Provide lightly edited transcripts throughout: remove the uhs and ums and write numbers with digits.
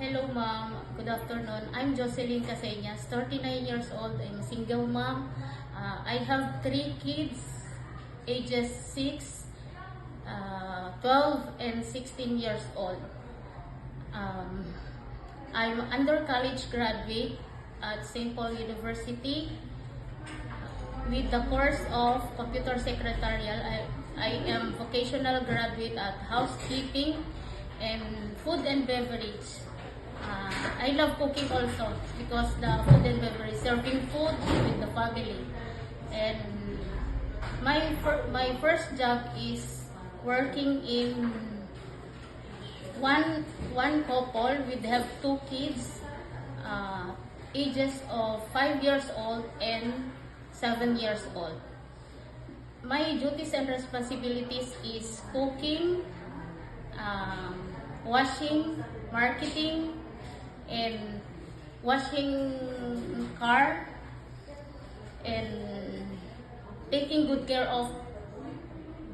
Hello ma'am, good afternoon. I'm Jocelyn Caseñas, 39 years old. I'm a single mom. I have 3 kids, ages 6, 12, and 16 years old. Um, I'm under college graduate at St. Paul University with the course of computer secretarial. I am vocational graduate at housekeeping and food and beverage. I love cooking also because the food and beverage, serving food with the family. And my first job is working in one couple. We have 2 kids, ages of 5 years old and 7 years old. My duties and responsibilities is cooking, washing, marketing, and washing car, and taking good care of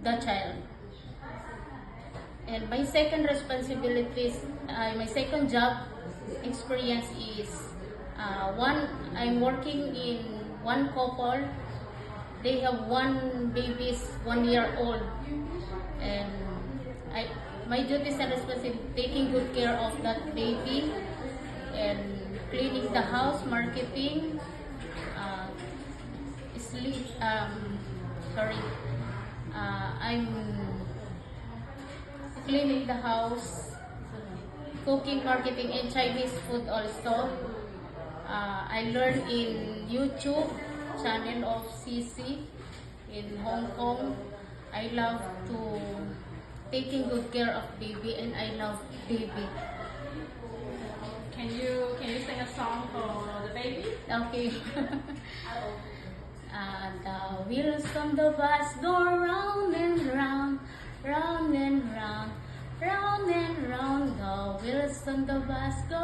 the child. And my second responsibilities, my second job experience is I'm working in one couple. They have one baby, 1 year old, and my duties and responsibility taking good care of that baby and cleaning the house, marketing, I'm cleaning the house, cooking, marketing, and Chinese food also. I learned in YouTube channel of CC in Hong Kong. I love to taking good care of baby, and I love baby. Can you sing a song for the baby? Okay. The wheels on the bus go round and round, round and round, round and round. The wheels on the bus go